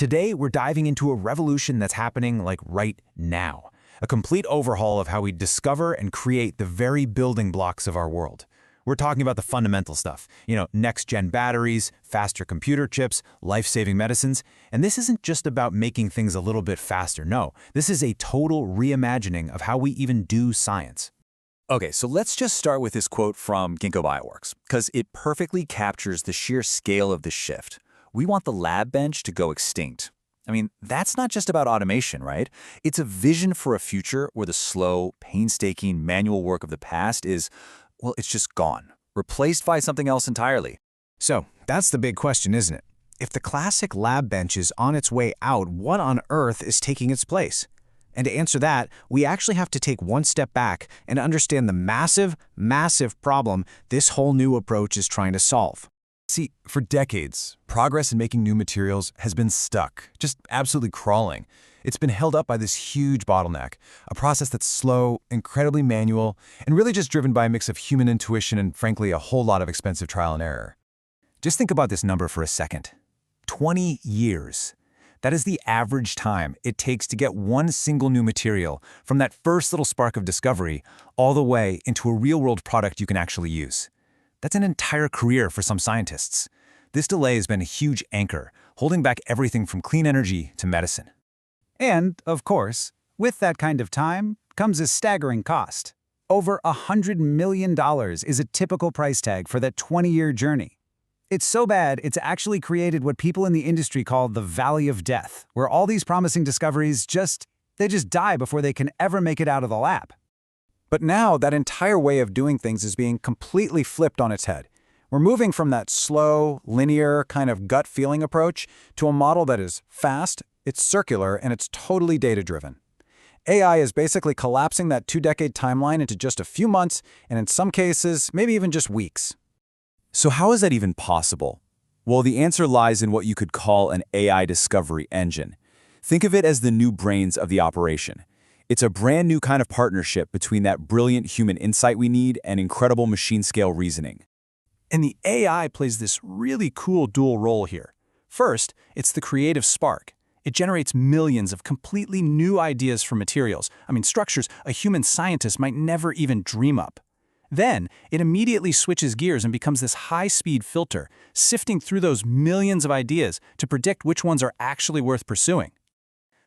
Today, we're diving into a revolution that's happening like right now. A complete overhaul of how we discover and create the very building blocks of our world. We're talking about the fundamental stuff, next-gen batteries, faster computer chips, life-saving medicines. And this isn't just about making things a little bit faster. No, this is a total reimagining of how we even do science. Okay, so let's just start with this quote from Ginkgo Bioworks, because it perfectly captures the sheer scale of the shift. We want the lab bench to go extinct. I mean, that's not just about automation, right? It's a vision for a future where the slow, painstaking manual work of the past is, well, it's just gone, replaced by something else entirely. So, that's the big question, isn't it? If the classic lab bench is on its way out, what on earth is taking its place? And to answer that, we actually have to take one step back and understand the massive, massive problem this whole new approach is trying to solve. See, for decades, progress in making new materials has been stuck, just absolutely crawling. It's been held up by this huge bottleneck, a process that's slow, incredibly manual, and really just driven by a mix of human intuition and, frankly, a whole lot of expensive trial and error. Just think about this number for a second. 20 years. That is the average time it takes to get one single new material from that first little spark of discovery all the way into a real-world product you can actually use. That's an entire career for some scientists. This delay has been a huge anchor, holding back everything from clean energy to medicine. And, of course, with that kind of time comes a staggering cost. Over $100 million is a typical price tag for that 20-year journey. It's so bad, it's actually created what people in the industry call the Valley of Death, where all these promising discoveries just die before they can ever make it out of the lab. But now that entire way of doing things is being completely flipped on its head. We're moving from that slow, linear, kind of gut-feeling approach to a model that is fast, it's circular, and it's totally data-driven. AI is basically collapsing that 2-decade timeline into just a few months, and in some cases, maybe even just weeks. So how is that even possible? Well, the answer lies in what you could call an AI discovery engine. Think of it as the new brains of the operation. It's a brand new kind of partnership between that brilliant human insight we need and incredible machine-scale reasoning. And the AI plays this really cool dual role here. First, it's the creative spark. It generates millions of completely new ideas for materials, structures a human scientist might never even dream up. Then, it immediately switches gears and becomes this high-speed filter, sifting through those millions of ideas to predict which ones are actually worth pursuing.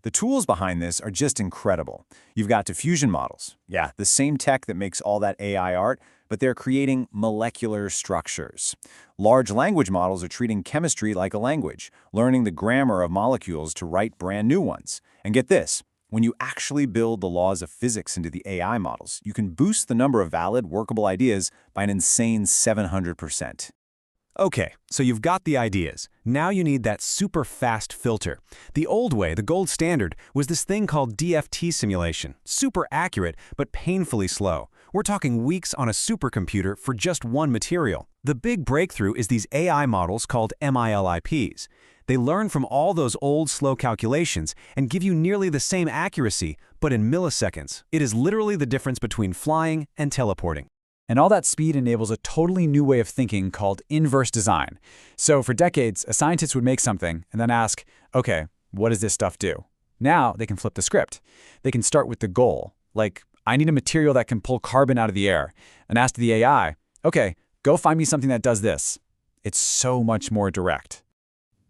The tools behind this are just incredible. You've got diffusion models. Yeah, the same tech that makes all that AI art, but they're creating molecular structures. Large language models are treating chemistry like a language, learning the grammar of molecules to write brand new ones. And get this, when you actually build the laws of physics into the AI models, you can boost the number of valid, workable ideas by an insane 700%. Okay, so you've got the ideas. Now you need that super fast filter. The old way, the gold standard, was this thing called DFT simulation. Super accurate, but painfully slow. We're talking weeks on a supercomputer for just one material. The big breakthrough is these AI models called MILIPs. They learn from all those old, slow calculations and give you nearly the same accuracy, but in milliseconds. It is literally the difference between flying and teleporting. And all that speed enables a totally new way of thinking called inverse design. So for decades, a scientist would make something and then ask, okay, what does this stuff do? Now they can flip the script. They can start with the goal, like, I need a material that can pull carbon out of the air, and ask the AI, okay, go find me something that does this. It's so much more direct.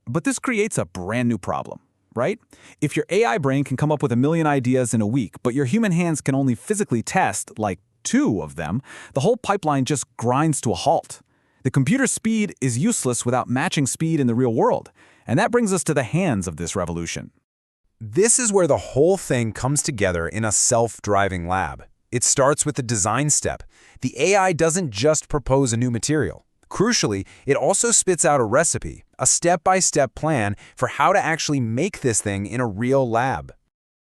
But this creates a brand new problem, right? If your AI brain can come up with 1 million ideas in a week, but your human hands can only physically test, like, 2 of them, the whole pipeline just grinds to a halt. The computer speed is useless without matching speed in the real world. And that brings us to the hands of this revolution. This is where the whole thing comes together in a self-driving lab. It starts with the design step. The AI doesn't just propose a new material. Crucially, it also spits out a recipe, a step-by-step plan for how to actually make this thing in a real lab.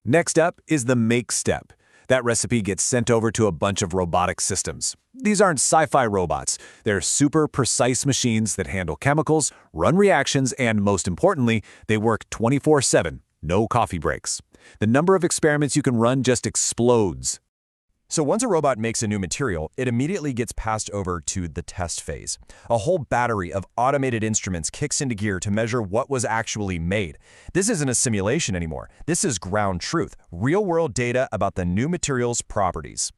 Next up is the make step. That recipe gets sent over to a bunch of robotic systems. These aren't sci-fi robots. They're super precise machines that handle chemicals, run reactions, and most importantly, they work 24/7, no coffee breaks. The number of experiments you can run just explodes. So once a robot makes a new material, it immediately gets passed over to the test phase. A whole battery of automated instruments kicks into gear to measure what was actually made. This isn't a simulation anymore. This is ground truth, real-world data about the new material's properties.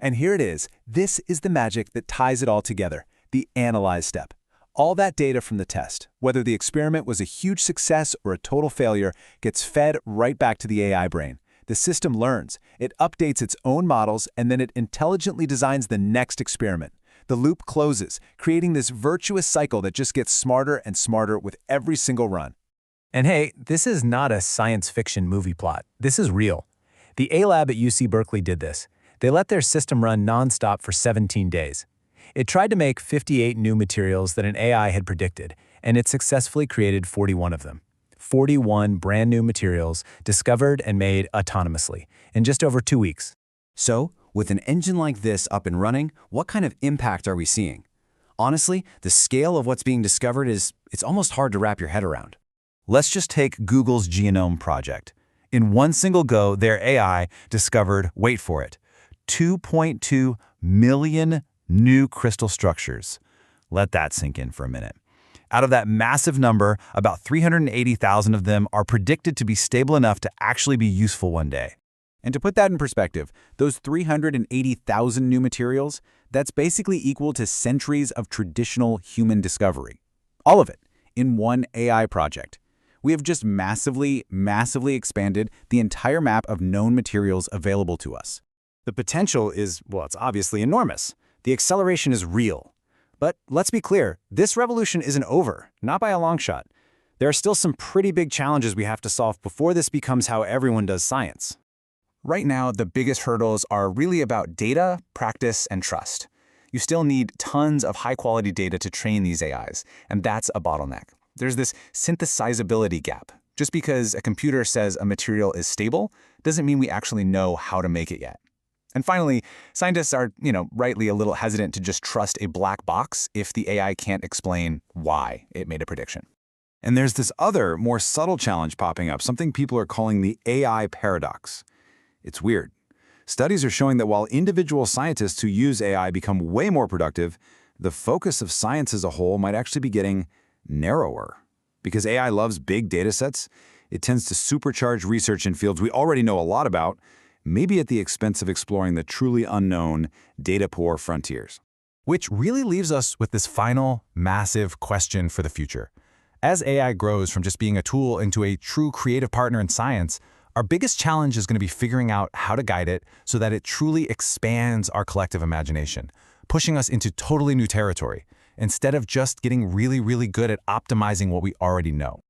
And here it is. This is the magic that ties it all together, the analyze step. All that data from the test, whether the experiment was a huge success or a total failure, gets fed right back to the AI brain. The system learns, it updates its own models, and then it intelligently designs the next experiment. The loop closes, creating this virtuous cycle that just gets smarter and smarter with every single run. And hey, this is not a science fiction movie plot. This is real. The A Lab at UC Berkeley did this. They let their system run nonstop for 17 days. It tried to make 58 new materials that an AI had predicted, and it successfully created 41 of them. 41 brand new materials discovered and made autonomously in just over 2 weeks. So, with an engine like this up and running, what kind of impact are we seeing? Honestly, the scale of what's being discovered it's almost hard to wrap your head around. Let's just take Google's Genome Project. In one single go, their AI discovered, wait for it, 2.2 million new crystal structures. Let that sink in for a minute. Out of that massive number, about 380,000 of them are predicted to be stable enough to actually be useful one day. And to put that in perspective, those 380,000 new materials, that's basically equal to centuries of traditional human discovery. All of it, in one AI project. We have just massively expanded the entire map of known materials available to us. The potential is, well, it's obviously enormous. The acceleration is real. But let's be clear, this revolution isn't over, not by a long shot. There are still some pretty big challenges we have to solve before this becomes how everyone does science. Right now, the biggest hurdles are really about data, practice, and trust. You still need tons of high-quality data to train these AIs, and that's a bottleneck. There's this synthesizability gap. Just because a computer says a material is stable doesn't mean we actually know how to make it yet. And finally, scientists are, rightly a little hesitant to just trust a black box if the AI can't explain why it made a prediction. And there's this other, more subtle challenge popping up, something people are calling the AI paradox. It's weird. Studies are showing that while individual scientists who use AI become way more productive, the focus of science as a whole might actually be getting narrower. Because AI loves big data sets, it tends to supercharge research in fields we already know a lot about, maybe at the expense of exploring the truly unknown, data-poor frontiers. Which really leaves us with this final, massive question for the future. As AI grows from just being a tool into a true creative partner in science, our biggest challenge is going to be figuring out how to guide it so that it truly expands our collective imagination, pushing us into totally new territory, instead of just getting really good at optimizing what we already know.